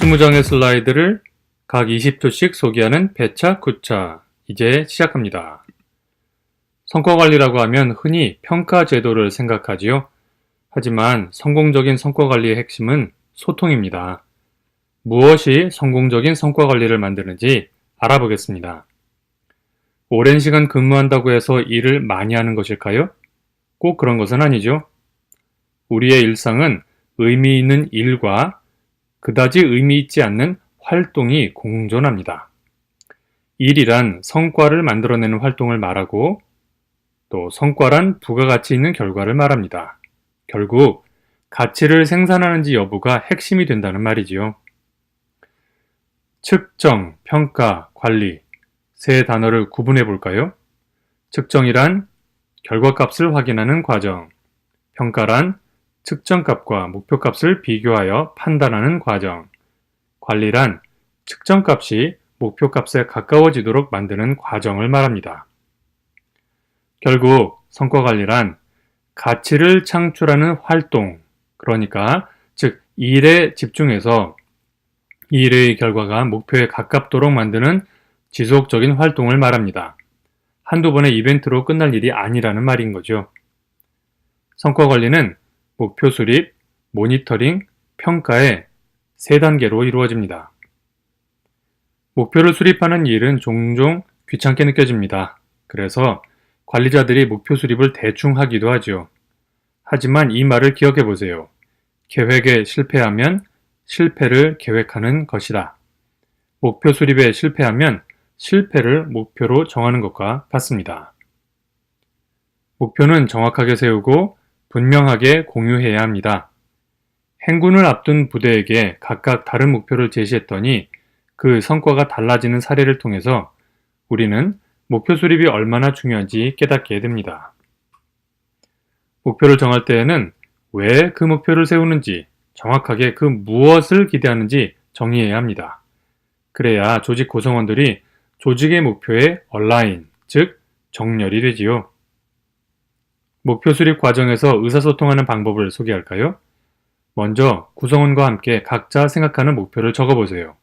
20장의 슬라이드를 각 20초씩 소개하는 배차, 구차, 이제 시작합니다. 성과관리라고 하면 흔히 평가 제도를 생각하지요. 하지만 성공적인 성과관리의 핵심은 소통입니다. 무엇이 성공적인 성과관리를 만드는지 알아보겠습니다. 오랜 시간 근무한다고 해서 일을 많이 하는 것일까요? 꼭 그런 것은 아니죠. 우리의 일상은 의미 있는 일과 그다지 의미 있지 않는 활동이 공존합니다. 일이란 성과를 만들어내는 활동을 말하고 또 성과란 부가가치 있는 결과를 말합니다. 결국 가치를 생산하는지 여부가 핵심이 된다는 말이지요. 측정, 평가, 관리 세 단어를 구분해 볼까요? 측정이란 결과값을 확인하는 과정, 평가란 측정값과 목표값을 비교하여 판단하는 과정, 관리란 측정값이 목표값에 가까워지도록 만드는 과정을 말합니다. 결국 성과관리란 가치를 창출하는 활동, 그러니까 즉 일에 집중해서 일의 결과가 목표에 가깝도록 만드는 지속적인 활동을 말합니다. 한두 번의 이벤트로 끝날 일이 아니라는 말인 거죠. 성과관리는 목표 수립, 모니터링, 평가의 세 단계로 이루어집니다. 목표를 수립하는 일은 종종 귀찮게 느껴집니다. 그래서 관리자들이 목표 수립을 대충 하기도 하죠. 하지만 이 말을 기억해 보세요. 계획에 실패하면 실패를 계획하는 것이다. 목표 수립에 실패하면 실패를 목표로 정하는 것과 같습니다. 목표는 정확하게 세우고 분명하게 공유해야 합니다. 행군을 앞둔 부대에게 각각 다른 목표를 제시했더니 그 성과가 달라지는 사례를 통해서 우리는 목표 수립이 얼마나 중요한지 깨닫게 됩니다. 목표를 정할 때에는 왜 그 목표를 세우는지, 정확하게 그 무엇을 기대하는지 정의해야 합니다. 그래야 조직 구성원들이 조직의 목표에 얼라인, 즉 정렬이 되지요. 목표 수립 과정에서 의사소통하는 방법을 소개할까요? 먼저 구성원과 함께 각자 생각하는 목표를 적어보세요.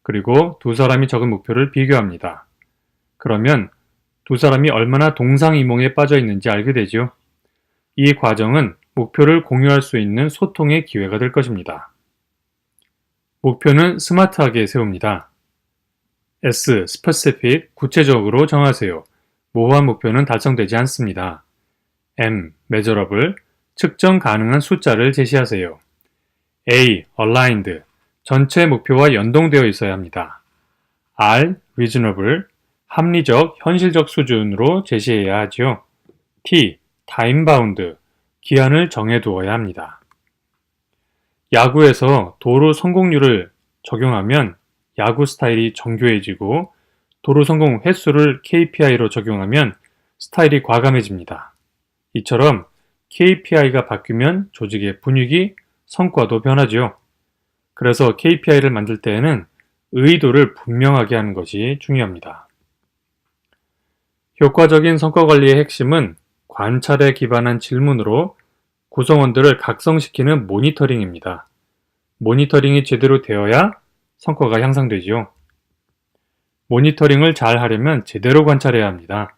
그리고 두 사람이 적은 목표를 비교합니다. 그러면 두 사람이 얼마나 동상이몽에 빠져 있는지 알게 되죠. 이 과정은 목표를 공유할 수 있는 소통의 기회가 될 것입니다. 목표는 스마트하게 세웁니다. S, specific, 구체적으로 정하세요. 모호한 목표는 달성되지 않습니다. M, measurable, 측정 가능한 숫자를 제시하세요. A, aligned, 전체 목표와 연동되어 있어야 합니다. R, reasonable, 합리적, 현실적 수준으로 제시해야 하죠. T, time bound, 기한을 정해두어야 합니다. 야구에서 도루 성공률을 적용하면 야구 스타일이 정교해지고 도루 성공 횟수를 KPI로 적용하면 스타일이 과감해집니다. 이처럼 KPI가 바뀌면 조직의 분위기, 성과도 변하죠. 그래서 KPI를 만들 때에는 의도를 분명하게 하는 것이 중요합니다. 효과적인 성과관리의 핵심은 관찰에 기반한 질문으로 구성원들을 각성시키는 모니터링입니다. 모니터링이 제대로 되어야 성과가 향상되지요. 모니터링을 잘 하려면 제대로 관찰해야 합니다.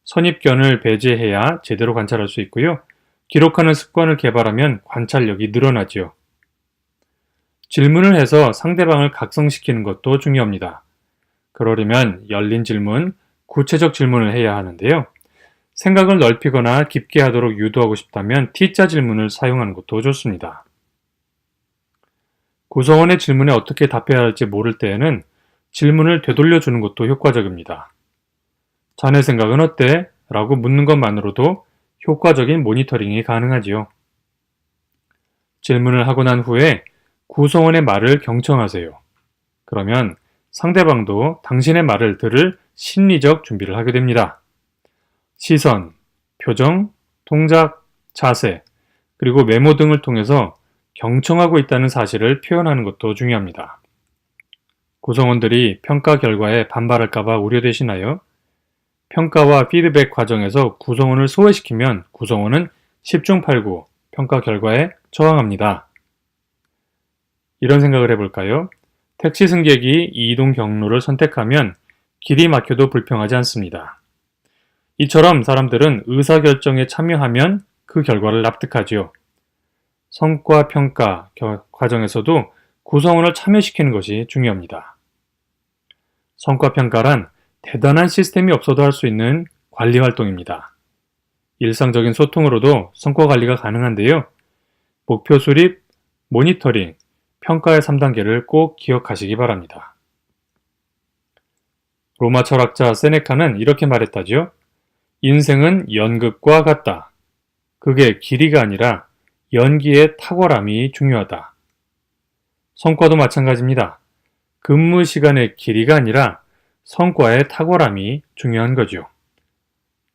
선입견을 배제해야 제대로 관찰할 수 있고요. 기록하는 습관을 개발하면 관찰력이 늘어나지요. 질문을 해서 상대방을 각성시키는 것도 중요합니다. 그러려면 열린 질문, 구체적 질문을 해야 하는데요. 생각을 넓히거나 깊게 하도록 유도하고 싶다면 T자 질문을 사용하는 것도 좋습니다. 구성원의 질문에 어떻게 답해야 할지 모를 때에는 질문을 되돌려 주는 것도 효과적입니다. 자네 생각은 어때? 라고 묻는 것만으로도 효과적인 모니터링이 가능하지요. 질문을 하고 난 후에 구성원의 말을 경청하세요. 그러면 상대방도 당신의 말을 들을 심리적 준비를 하게 됩니다. 시선, 표정, 동작, 자세, 그리고 메모 등을 통해서 경청하고 있다는 사실을 표현하는 것도 중요합니다. 구성원들이 평가 결과에 반발할까봐 우려되시나요? 평가와 피드백 과정에서 구성원을 소외시키면 구성원은 10중 8구 평가 결과에 저항합니다. 이런 생각을 해볼까요? 택시 승객이 이동 경로를 선택하면 길이 막혀도 불평하지 않습니다. 이처럼 사람들은 의사결정에 참여하면 그 결과를 납득하지요. 성과평가 과정에서도 구성원을 참여시키는 것이 중요합니다. 성과평가란 대단한 시스템이 없어도 할 수 있는 관리 활동입니다. 일상적인 소통으로도 성과 관리가 가능한데요. 목표 수립, 모니터링, 평가의 3단계를 꼭 기억하시기 바랍니다. 로마 철학자 세네카는 이렇게 말했다지요. 인생은 연극과 같다. 그게 길이가 아니라 연기의 탁월함이 중요하다. 성과도 마찬가지입니다. 근무 시간의 길이가 아니라 성과의 탁월함이 중요한 거죠.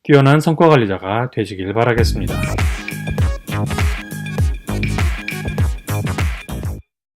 뛰어난 성과 관리자가 되시길 바라겠습니다.